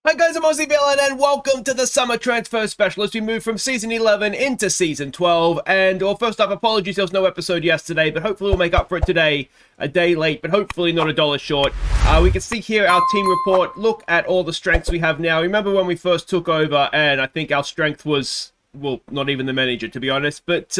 Hi guys, I'm Aussie Villain and welcome to the Summer Transfer Special as we move from Season 11 into Season 12. And, well, first up, apologies there was no episode yesterday, but hopefully we'll make up for it today. A day late, but hopefully not $1 short. We can see here our team report. Look at all the strengths we have now. Remember when we first took over and I think our strength was, well, not even the manager, to be honest, but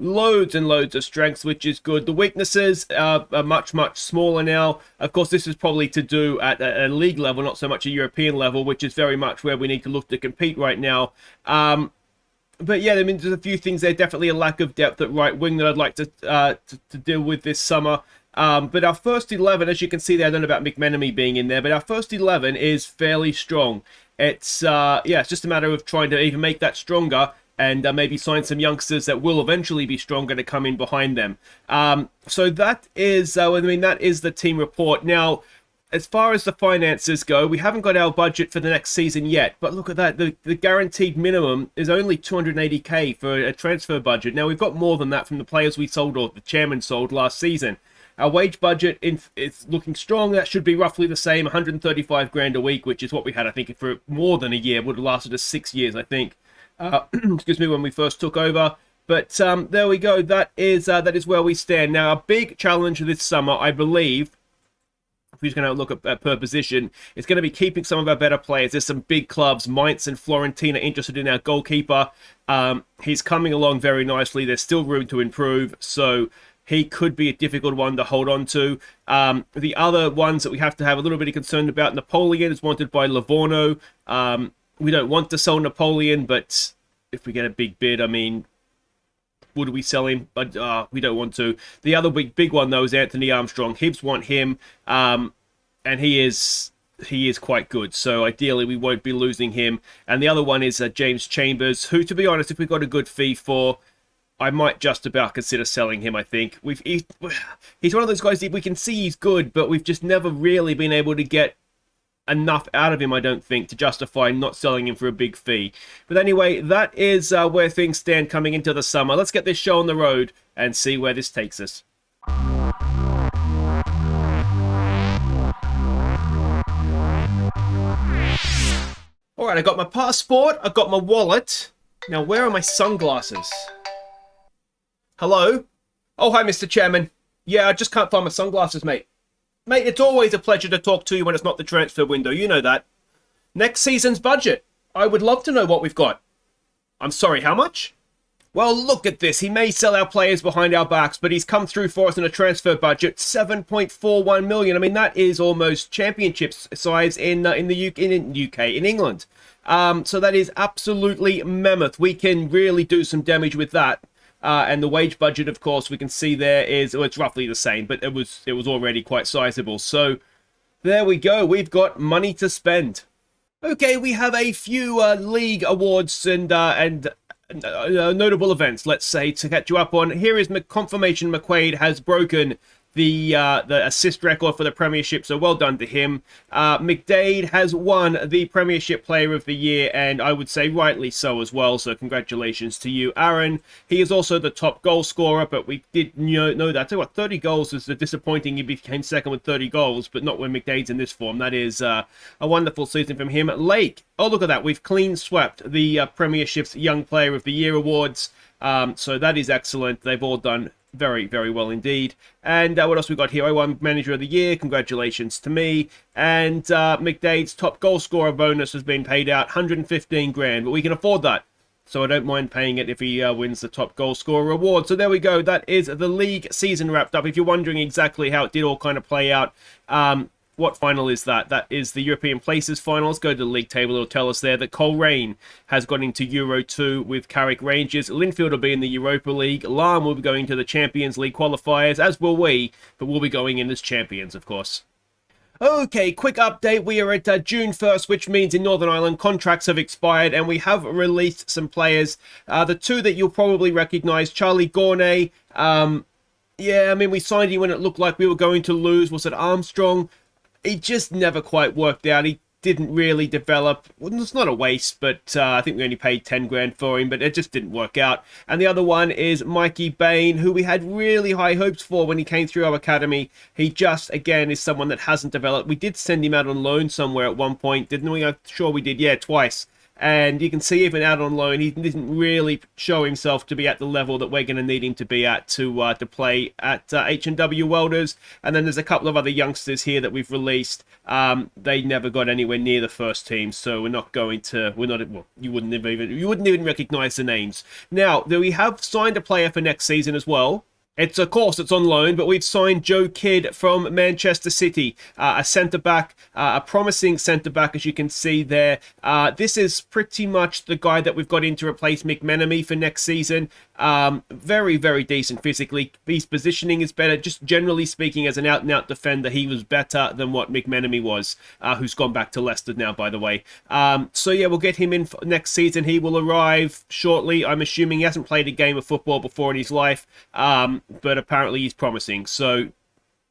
loads and loads of strengths, which is good. The weaknesses are much, much smaller now. Of course, this is probably to do at a league level, not so much a European level, which is very much where we need to look to compete right now. But yeah, I mean, there's a few things there. Definitely a lack of depth at right wing that I'd like to deal with this summer. But our first 11, as you can see there, I don't know about McMenemy being in there, but our first 11 is fairly strong. It's it's just a matter of trying to even make that stronger and maybe sign some youngsters that will eventually be stronger to come in behind them. So that is, that is the team report. Now, as far as the finances go, we haven't got our budget for the next season yet, but look at that. The guaranteed minimum is only $280K for a transfer budget. Now, we've got more than that from the players we sold or the chairman sold last season. Our wage budget is looking strong. That should be roughly the same, 135 grand a week, which is what we had, I think, for more than a year. Would have lasted us 6 years, I think. Excuse me, when we first took over. But there we go. That is where we stand. Now, a big challenge this summer, I believe, if we're just going to look at per position, it's going to be keeping some of our better players. There's some big clubs, Mainz and Fiorentina, interested in our goalkeeper. He's coming along very nicely. There's still room to improve, so he could be a difficult one to hold on to. The other ones that we have to have a little bit of concern about, Napoleon is wanted by Livorno. We don't want to sell Napoleon, but if we get a big bid, I mean, would we sell him? But we don't want to. The other big one, though, is Anthony Armstrong. Hibs want him, and he is quite good. So ideally, we won't be losing him. And the other one is James Chambers, who, to be honest, if we got a good fee for, I might just about consider selling him, I think. He's one of those guys that we can see he's good, but we've just never really been able to get enough out of him, I don't think, to justify not selling him for a big fee. But anyway, that is where things stand coming into the summer. Let's get this show on the road and see where this takes us. Alright, I got my passport, I got my wallet. Now, where are my sunglasses? Hello? Oh, hi, Mr. Chairman. Yeah, I just can't find my sunglasses, mate. Mate, it's always a pleasure to talk to you when it's not the transfer window. You know that. Next season's budget. I would love to know what we've got. I'm sorry, how much? Well, look at this. He may sell our players behind our backs, but he's come through for us in a transfer budget, 7.41 million. I mean, that is almost championship size in England. So that is absolutely mammoth. We can really do some damage with that. And the wage budget, of course, we can see there is, well, it's roughly the same, but it was already quite sizable. So there we go. We've got money to spend. Okay, we have a few league awards and notable events, let's say, to catch you up on. Here is confirmation McQuaid has broken the assist record for the Premiership, so well done to him. McDade has won the Premiership Player of the Year, and I would say rightly so as well, so congratulations to you, Aaron. He is also the top goal scorer, but we did know that. So what, 30 goals is disappointing. He became second with 30 goals, but not when McDade's in this form. That is a wonderful season from him. Lake, oh, look at that. We've clean swept the Premiership's Young Player of the Year awards, so that is excellent. They've all done very, very well indeed. And what else we got here? I won Manager of the Year. Congratulations to me. And McDade's top goal scorer bonus has been paid out, 115 grand. But we can afford that, so I don't mind paying it if he wins the top goal scorer award. So there we go. That is the league season wrapped up. If you're wondering exactly how it did all kind of play out, what final is that? That is the European Places finals. Go to the league table. It'll tell us there that Coleraine has got into Euro 2 with Carrick Rangers. Linfield will be in the Europa League. Lahm will be going to the Champions League qualifiers, as will we, but we'll be going in as champions, of course. Okay, quick update. We are at June 1st, which means in Northern Ireland contracts have expired, and we have released some players. The two that you'll probably recognise, Charlie Gournay. Yeah, I mean, we signed him when it looked like we were going to lose. Was it Armstrong? He just never quite worked out. He didn't really develop. Well, it's not a waste, but I think we only paid 10 grand for him, but it just didn't work out. And the other one is Mikey Bain, who we had really high hopes for when he came through our academy. He just, again, is someone that hasn't developed. We did send him out on loan somewhere at one point, didn't we? I'm sure we did, yeah, twice. And you can see even out on loan, he didn't really show himself to be at the level that we're going to need him to be at to play at H&W Welders. And then there's a couple of other youngsters here that we've released. They never got anywhere near the first team, so we're not going to. Well, you wouldn't even recognize the names. Now, we have signed a player for next season as well. It's, of course, it's on loan, but we've signed Joe Kidd from Manchester City, a centre-back, a promising centre-back, as you can see there. This is pretty much the guy that we've got in to replace McMenemy for next season. Very, very decent physically. His positioning is better. Just generally speaking, as an out-and-out defender, he was better than what McMenemy was, who's gone back to Leicester now, by the way. So, yeah, we'll get him in for next season. He will arrive shortly. I'm assuming he hasn't played a game of football before in his life. But apparently he's promising, so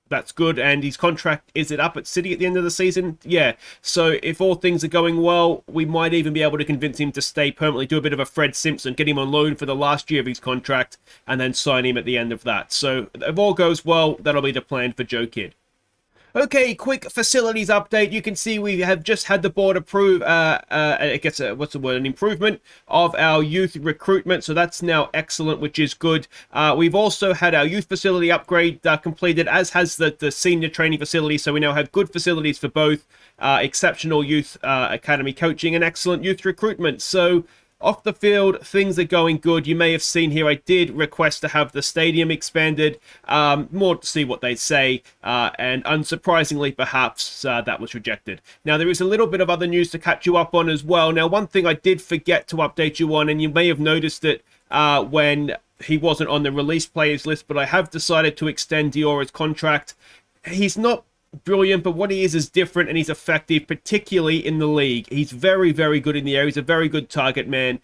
that's good. And his contract, is it up at City at the end of the season? Yeah. So if all things are going well, we might even be able to convince him to stay permanently, do a bit of a Fred Simpson, get him on loan for the last year of his contract, and then sign him at the end of that. So if all goes well, that'll be the plan for Joe Kidd. Okay, quick facilities update. You can see we have just had the board approve, I guess, an improvement of our youth recruitment. So that's now excellent, which is good. We've also had our youth facility upgrade completed, as has the senior training facility. So we now have good facilities for both exceptional youth academy coaching and excellent youth recruitment. So off the field, things are going good. You may have seen here I did request to have the stadium expanded, more to see what they say, and unsurprisingly, perhaps, that was rejected. Now, there is a little bit of other news to catch you up on as well. Now, one thing I did forget to update you on, and you may have noticed it when he wasn't on the release players list, but I have decided to extend Diora's contract. He's not brilliant, but what he is different, and he's effective, particularly in the league. He's very, very good in the air. He's a very good target man.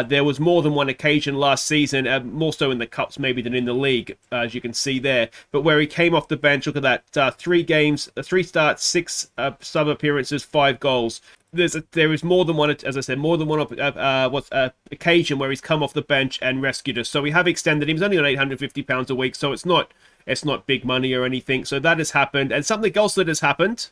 There was more than one occasion last season, more so in the cups maybe than in the league, as you can see there, but where he came off the bench. Look at that, 3 games, 3 starts, 6 sub appearances, 5 goals. There is more than one, as I said, more than one occasion where he's come off the bench and rescued us. So we have extended him. He's only on £850 a week, so it's not big money or anything. So that has happened. And something else that has happened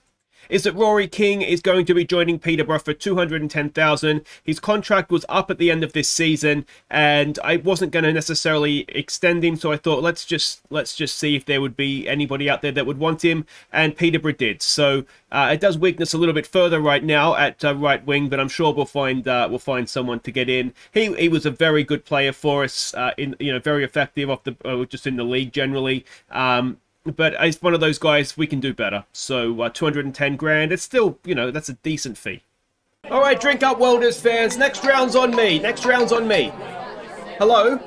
is that Rory King is going to be joining Peterborough for $210,000. His contract was up at the end of this season, and I wasn't going to necessarily extend him, so I thought let's just see if there would be anybody out there that would want him, and Peterborough did. So it does weakness a little bit further right now at right wing, but I'm sure we'll find someone to get in. He was a very good player for us, very effective off the just in the league generally. But it's one of those guys, we can do better. So 210 grand, it's still, that's a decent fee. All right, drink up, Welders fans. Next round's on me. Hello?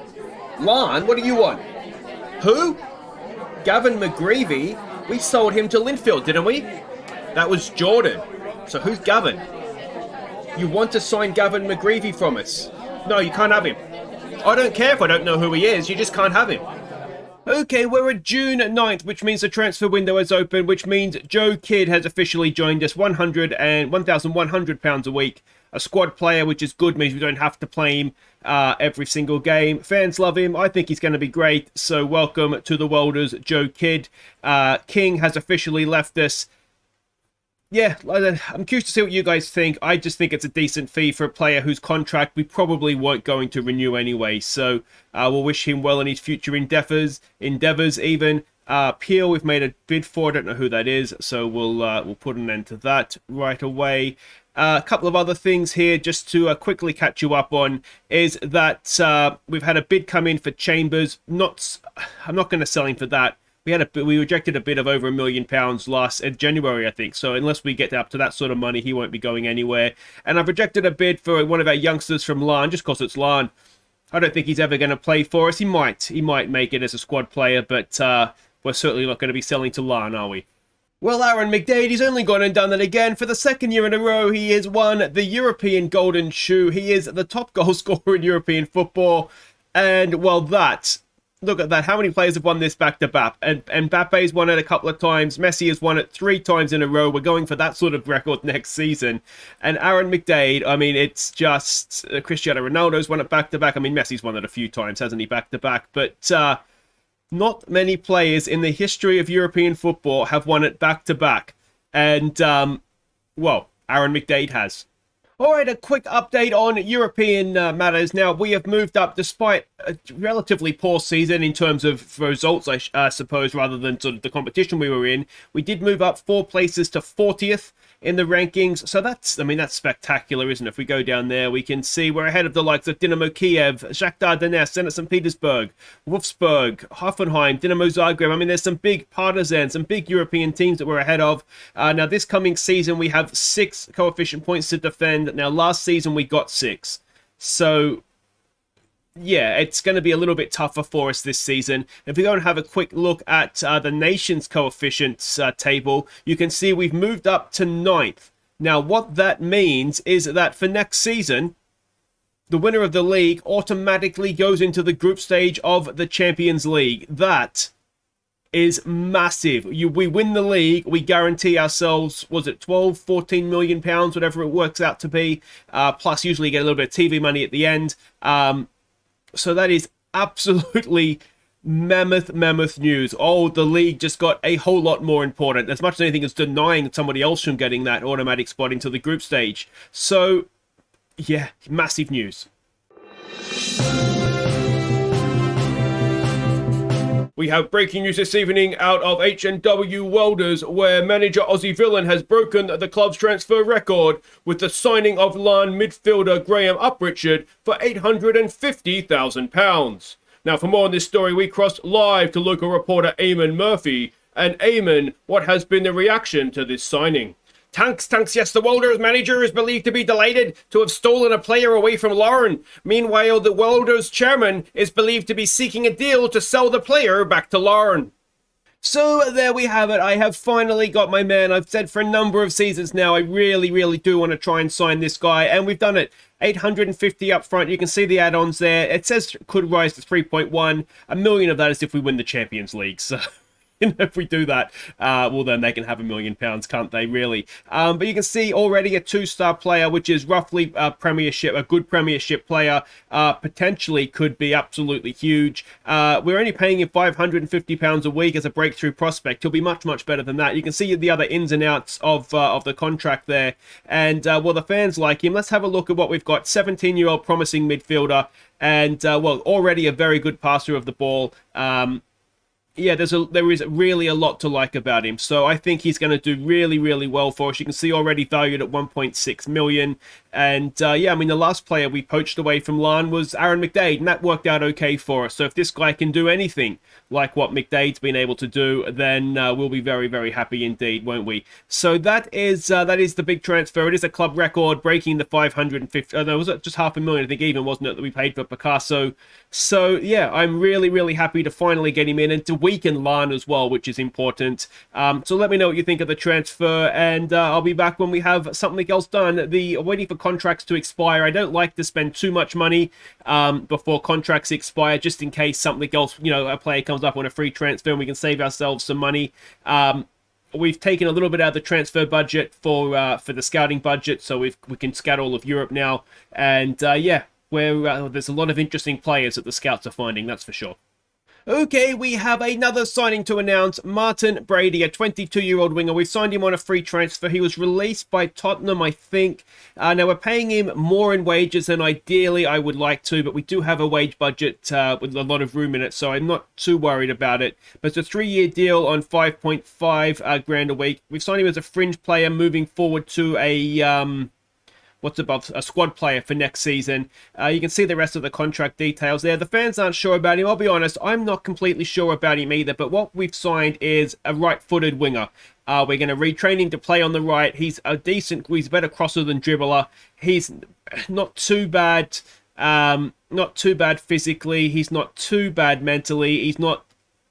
Lan, what do you want? Who? Gavin McGreevy? We sold him to Linfield, didn't we? That was Jordan. So who's Gavin? You want to sign Gavin McGreevy from us? No, you can't have him. I don't care if I don't know who he is, you just can't have him. Okay, we're at June 9th, which means the transfer window is open, which means Joe Kidd has officially joined us, £1,100 a week. A squad player, which is good, means we don't have to play him every single game. Fans love him. I think he's going to be great. So welcome to the Welders, Joe Kidd. King has officially left us. Yeah, I'm curious to see what you guys think. I just think it's a decent fee for a player whose contract we probably weren't going to renew anyway. So we'll wish him well in his future endeavors even. Peel, we've made a bid for. I don't know who that is, so we'll put an end to that right away. A couple of other things here just to quickly catch you up on is that we've had a bid come in for Chambers. I'm not going to sell him for that. We rejected a bid of over £1 million last January, I think. So unless we get up to that sort of money, he won't be going anywhere. And I've rejected a bid for one of our youngsters from Larne, just because it's Larne. I don't think he's ever going to play for us. He might make it as a squad player, but we're certainly not going to be selling to Larne, are we? Well, Aaron McDade's only gone and done that again. For the second year in a row, he has won the European Golden Shoe. He is the top goal scorer in European football. And, well, that look at that. How many players have won this back-to-back? And Mbappe's won it a couple of times. Messi has won it 3 times in a row. We're going for that sort of record next season. And Aaron McDade, I mean, it's just... Cristiano Ronaldo's won it back-to-back. I mean, Messi's won it a few times, hasn't he, back-to-back? But not many players in the history of European football have won it back-to-back. And, well, Aaron McDade has. All right, a quick update on European matters. Now, we have moved up despite a relatively poor season in terms of results, I suppose, rather than sort of the competition we were in. We did move up 4 places to 40th in the rankings. So that's, I mean, that's spectacular, isn't it? If we go down there, we can see we're ahead of the likes of Dynamo Kiev, Shakhtar Donetsk, Zenit St. Petersburg, Wolfsburg, Hoffenheim, Dynamo Zagreb. I mean, there's some big Partizan, some big European teams that we're ahead of. Now, this coming season, we have 6 coefficient points to defend. Now, last season, we got 6. So, yeah, it's going to be a little bit tougher for us this season. If we go and have a quick look at the nations coefficients table, you can see we've moved up to 9th. Now, what that means is that for next season, the winner of the league automatically goes into the group stage of the Champions League. That is massive. We win the league, we guarantee ourselves, was it 12, 14 million pounds, whatever it works out to be, plus usually get a little bit of TV money at the end. So that is absolutely mammoth news. Oh, the league just got a whole lot more important. As much as anything, it's denying somebody else from getting that automatic spot into the group stage. So, yeah, massive news. We have breaking news this evening out of H&W Welders, where manager Aussie Villain has broken the club's transfer record with the signing of Larne midfielder Graham Upritchard for £850,000. Now, for more on this story, we crossed live to local reporter Eamon Murphy. And Eamon, what has been the reaction to this signing? Tanks, yes, the Welders manager is believed to be delighted to have stolen a player away from Larne. Meanwhile, the Welders chairman is believed to be seeking a deal to sell the player back to Larne. So there we have it. I have finally got my man. I've said for a number of seasons now, I really do want to try and sign this guy, and we've done it. 850 up front. You can see the add-ons there. It says could rise to 3.1. $1 million of that is if we win the Champions League. So... if we do that, well, then they can have £1 million, can't they, really? But you can see already a 2-star player, which is roughly a good Premiership player, potentially could be absolutely huge. We're only paying him £550 a week as a breakthrough prospect. He'll be much better than that. You can see the other ins and outs of the contract there. And, well, the fans like him. Let's have a look at what we've got. 17-year-old promising midfielder. And, well, already a very good passer of the ball. Yeah, there is really a lot to like about him. So I think he's going to do really well for us. You can see already valued at 1.6 million. And yeah, I mean, the last player we poached away from Larne was Aaron McDade, and that worked out okay for us. So if this guy can do anything like what McDade's been able to do, then we'll be very happy indeed, won't we? So that is the big transfer. It is a club record, breaking the 550. No, was it just $500,000? I think even, wasn't it, that we paid for Picasso? So yeah, I'm really happy to finally get him in and to weaken Larne as well, which is important. So let me know what you think of the transfer, and I'll be back when we have something else done. Waiting for contracts to expire. I don't like to spend too much money before contracts expire, just in case something else, a player comes up on a free transfer and we can save ourselves some money. We've taken a little bit out of the transfer budget for the scouting budget, so we can scout all of Europe now. And yeah, there's a lot of interesting players that the scouts are finding, that's for sure. Okay, we have another signing to announce. Martin Brady, a 22-year-old winger. We've signed him on a free transfer. He was released by Tottenham, I think. Now, we're paying him more in wages than ideally I would like to, but we do have a wage budget with a lot of room in it, so I'm not too worried about it. But it's a 3-year deal on 5.5 grand a week. We've signed him as a fringe player, moving forward to a... a squad player for next season. You can see the rest of the contract details there. The fans aren't sure about him. I'll be honest, I'm not completely sure about him either, but what we've signed is a right-footed winger. We're going to retrain him to play on the right. He's a better crosser than dribbler. He's not too bad, physically. He's not too bad mentally.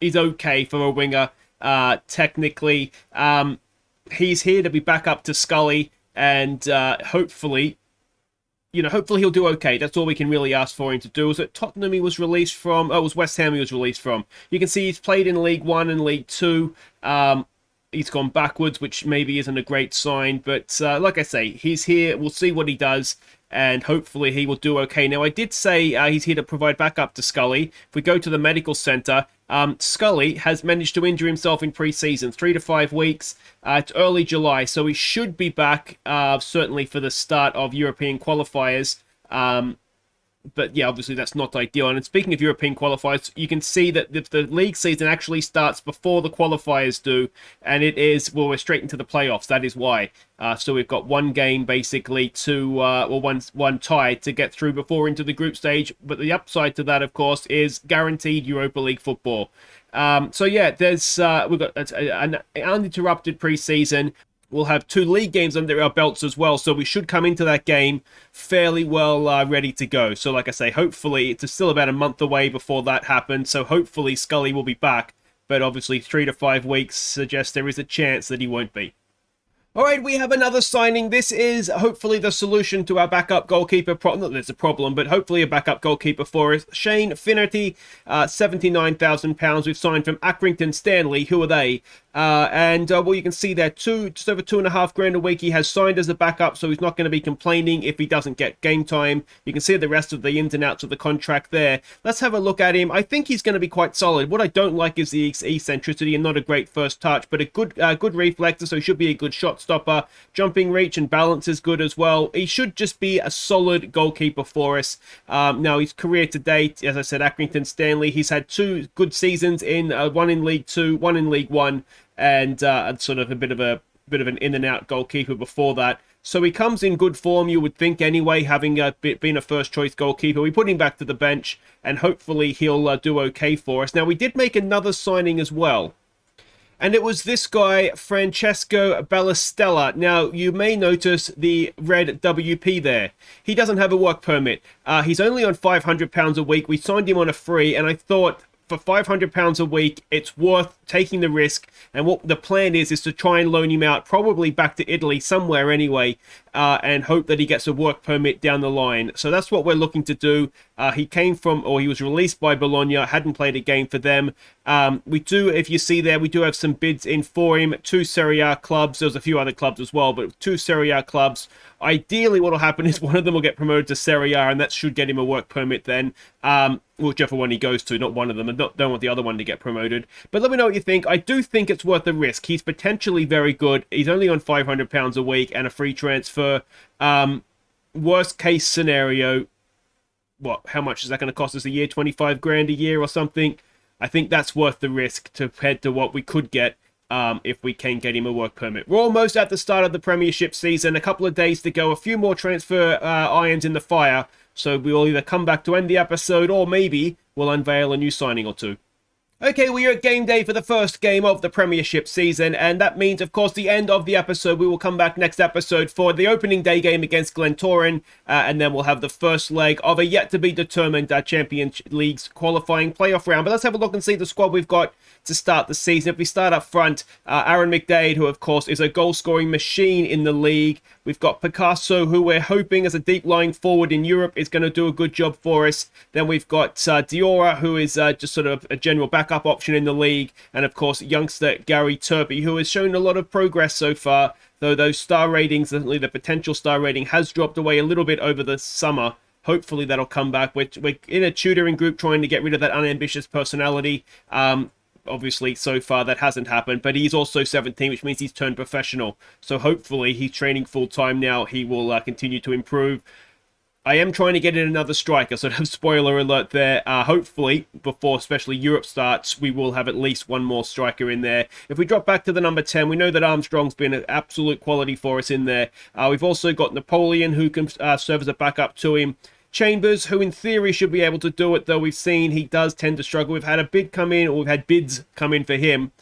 He's okay for a winger, technically. He's here to be back up to Scully, and hopefully, hopefully he'll do okay. That's all we can really ask for him to do. Was it Tottenham he was released from? Oh, it was West Ham he was released from. You can see he's played in League One and League Two. He's gone backwards, which maybe isn't a great sign. But like I say, he's here. We'll see what he does, and hopefully he will do okay. Now, I did say he's here to provide backup to Scully. If we go to the medical center, Scully has managed to injure himself in pre-season, 3 to 5 weeks. It's early July, so he should be back certainly for the start of European qualifiers. But yeah, obviously that's not ideal. And speaking of European qualifiers, you can see that the league season actually starts before the qualifiers do, and we're straight into the playoffs. That is why. So we've got one game basically one tie to get through before into the group stage. But the upside to that, of course, is guaranteed Europa League football. So yeah, we've got an uninterrupted preseason. We'll have 2 league games under our belts as well, so we should come into that game fairly well ready to go. So like I say, hopefully it's still about a month away before that happens, so hopefully Scully will be back, but obviously 3 to 5 weeks suggests there is a chance that he won't be. All right, we have another signing. This is hopefully the solution to our backup goalkeeper problem. Not that there's a problem, but hopefully a backup goalkeeper for us. Shane Finnerty, £79,000. We've signed from Accrington Stanley. Who are they? Well, you can see there, just over £2,500 a week. He has signed as a backup, so he's not going to be complaining if he doesn't get game time. You can see the rest of the ins and outs of the contract there. Let's have a look at him. I think he's going to be quite solid. What I don't like is the eccentricity and not a great first touch, but a good reflector, so he should be a good shot stopper. Jumping reach and balance is good as well. He should just be a solid goalkeeper for us. Now, his career to date, as I said, Accrington Stanley, he's had 2 good seasons one in League 2, one in League 1, and sort of a bit of an in and out goalkeeper before that. So he comes in good form, you would think anyway, having been a first choice goalkeeper. We put him back to the bench, and hopefully he'll do okay for us. Now, we did make another signing as well, and it was this guy, Francesco Ballestella. Now, you may notice the red WP there. He doesn't have a work permit. He's only on £500 a week. We signed him on a free, and I thought, for £500 a week, it's worth taking the risk. And what the plan is to try and loan him out, probably back to Italy somewhere anyway, and hope that he gets a work permit down the line. So that's what we're looking to do. He was released by Bologna, hadn't played a game for them. If you see there, we do have some bids in for him. 2 Serie A clubs. There's a few other clubs as well, but 2 Serie A clubs. Ideally, what will happen is one of them will get promoted to Serie A, and that should get him a work permit then. Whichever one he goes to, not one of them. I don't want the other one to get promoted. But let me know what you think. I do think it's worth the risk. He's potentially very good. He's only on £500 a week and a free transfer. Worst case scenario, how much is that going to cost us a year? 25 grand a year or something? I think that's worth the risk compared to what we could get if we can get him a work permit. We're almost at the start of the Premiership season. A couple of days to go. A few more transfer irons in the fire. So we'll either come back to end the episode, or maybe we'll unveil a new signing or 2. Okay, we are at game day for the first game of the Premiership season, and that means, of course, the end of the episode. We will come back next episode for the opening day game against Glentoran, and then we'll have the first leg of a yet-to-be-determined Champions League's qualifying playoff round. But let's have a look and see the squad we've got to start the season. If we start up front, Aaron McDade, who, of course, is a goal-scoring machine in the league. We've got Picasso, who we're hoping as a deep-lying forward in Europe is going to do a good job for us. Then we've got Diora, who is just sort of a general backup option in the league. And, of course, youngster Gary Turpey, who has shown a lot of progress so far, though those star ratings, certainly the potential star rating, has dropped away a little bit over the summer. Hopefully that'll come back. We're in a tutoring group trying to get rid of that unambitious personality. Obviously, so far that hasn't happened, but he's also 17, which means he's turned professional. So hopefully he's training full-time now. He will continue to improve. I am trying to get in another striker, sort of spoiler alert there. Hopefully, before especially Europe starts, we will have at least one more striker in there. If we drop back to the number 10, we know that Armstrong's been an absolute quality for us in there. We've also got Napoleon, who can serve as a backup to him. Chambers, who in theory should be able to do it, though we've seen he does tend to struggle. We've had a bid come in, or we've had bids come in for him.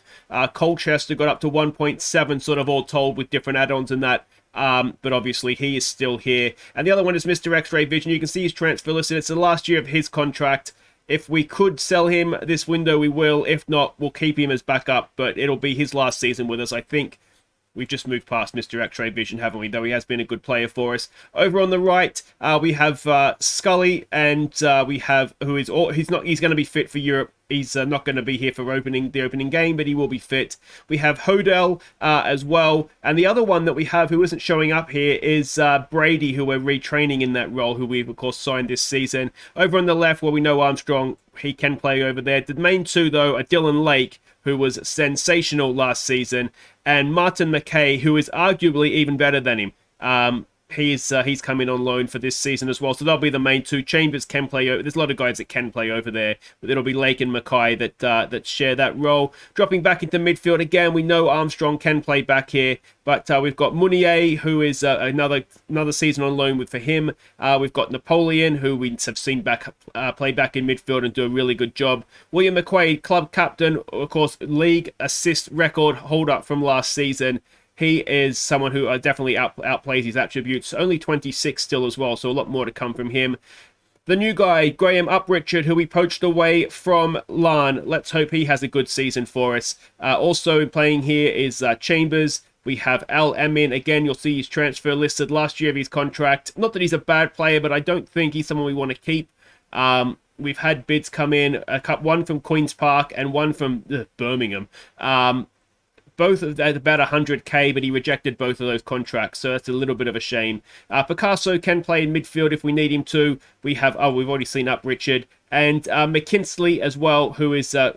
Colchester got up to 1.7, sort of all told, with different add-ons and that. But obviously he is still here. And the other one is Mr. X-Ray Vision. You can see his transfer list. It's the last year of his contract. If we could sell him this window, we will. If not, we'll keep him as backup. But it'll be his last season with us, I think. we've just moved past Mr. X-Ray Vision, haven't we? Though he has been a good player for us. Over on the right, we have Scully, and we have he's going to be fit for Europe. He's not going to be here for the opening game, but he will be fit. We have Hodel as well. And the other one that we have who isn't showing up here is Brady, who we're retraining in that role, who we've, of course, signed this season. Over on the left, where we know Armstrong, he can play over there. The main two, though, are Dylan Lake, who was sensational last season, and Martin McKay, who is arguably even better than him. He's coming on loan for this season as well, so they'll be the main two. Chambers can play over. There's a lot of guys that can play over there, but it'll be Lake and Mackay that share that role. Dropping back into midfield again, we know Armstrong can play back here, but we've got Munier, who is another season on loan for him. We've got Napoleon, who we have seen play back in midfield and do a really good job. William McQuaid, club captain, of course, league assist record hold up from last season. He is someone who definitely outplays his attributes. Only 26 still as well, so a lot more to come from him. The new guy, Graham Uprichard, who we poached away from Larne. Let's hope he has a good season for us. Also playing here is Chambers. We have Al Emin. Again, you'll see his transfer listed last year of his contract. Not that he's a bad player, but I don't think he's someone we want to keep. We've had bids come in, one from Queen's Park and one from Birmingham. Both at about 100k, but he rejected both of those contracts, so that's a little bit of a shame. Picasso can play in midfield if we need him to. We have, we've already seen Richard, and McKinsley as well, who is, I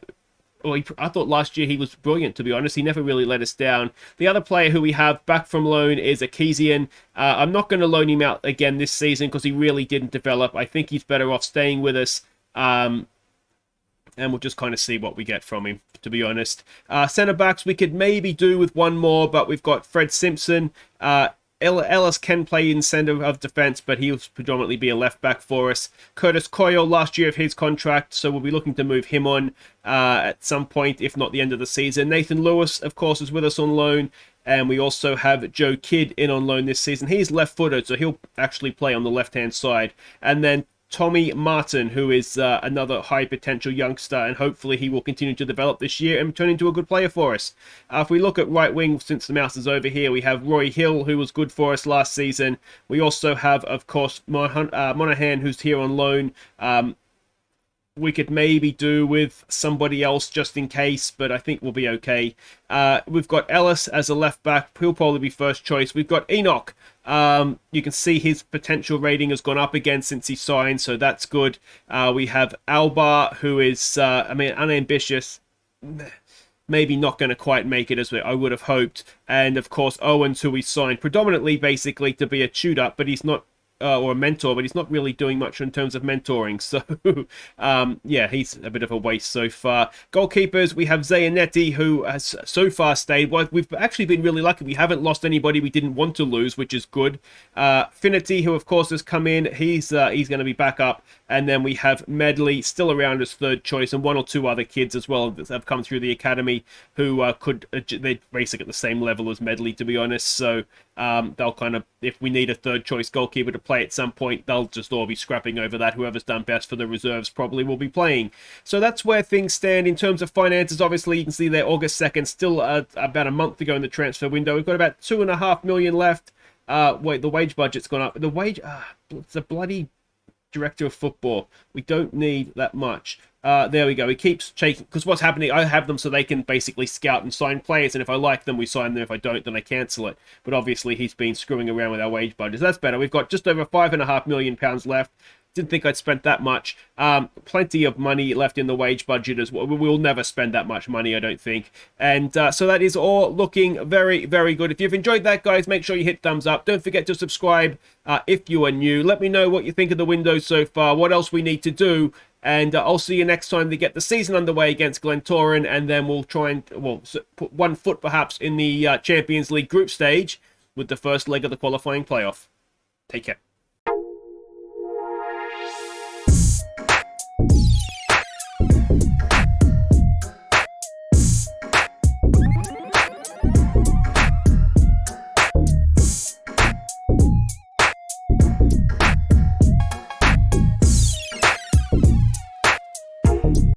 thought last year he was brilliant, to be honest. He never really let us down. The other player who we have back from loan is Akesian. I'm not going to loan him out again this season because he really didn't develop. I think he's better off staying with us. And we'll just kind of see what we get from him, to be honest. Centre-backs, we could maybe do with one more, but we've got Fred Simpson. Ellis can play in centre of defence, but he'll predominantly be a left-back for us. Curtis Coyle, last year of his contract, so we'll be looking to move him on at some point, if not the end of the season. Nathan Lewis, of course, is with us on loan. And we also have Joe Kidd in on loan this season. He's left-footed, so he'll actually play on the left-hand side. And then Tommy Martin, who is another high potential youngster, and hopefully he will continue to develop this year and turn into a good player for us. If we look at right wing, since the mouse is over here, we have Roy Hill, who was good for us last season. We also have, of course, Monahan, who's here on loan. We could maybe do with somebody else just in case, but I think we'll be okay. We've got Ellis as a left back. He'll probably be first choice. We've got Enoch. You can see his potential rating has gone up again since he signed, so that's good. We have Albar, who is, unambitious. Maybe not going to quite make it as I would have hoped. And, of course, Owens, who we signed predominantly, basically, to be a tutor, but he's not or a mentor, but he's not really doing much in terms of mentoring. So, yeah, he's a bit of a waste so far. Goalkeepers, we have Zayanetti, who has so far stayed. Well, we've actually been really lucky. We haven't lost anybody we didn't want to lose, which is good. Finity, who, of course, has come in. He's going to be back up. And then we have Medley still around as third choice, and one or two other kids as well that have come through the academy who they're basically at the same level as Medley, to be honest. So they'll kind of, if we need a third choice goalkeeper to play at some point, they'll just all be scrapping over that. Whoever's done best for the reserves probably will be playing. So that's where things stand in terms of finances. Obviously, you can see there August 2nd, still about a month to go in the transfer window. We've got about $2.5 million left. Wait, the wage budget's gone up. The wage, it's a bloody director of football. We don't need that much. There we go. He keeps checking, because what's happening, I have them so they can basically scout and sign players, and if I like them, we sign them. If I don't, then I cancel it. But obviously, he's been screwing around with our wage budgets. That's better. We've got just over £5.5 million left. Didn't think I'd spent that much. Plenty of money left in the wage budget as well. We'll never spend that much money, I don't think. And so that is all looking very, very good. If you've enjoyed that, guys, make sure you hit thumbs up. Don't forget to subscribe if you are new. Let me know what you think of the windows so far, what else we need to do. And I'll see you next time to get the season underway against Glentoran. And then we'll try and put one foot perhaps in the Champions League group stage with the first leg of the qualifying playoff. Take care.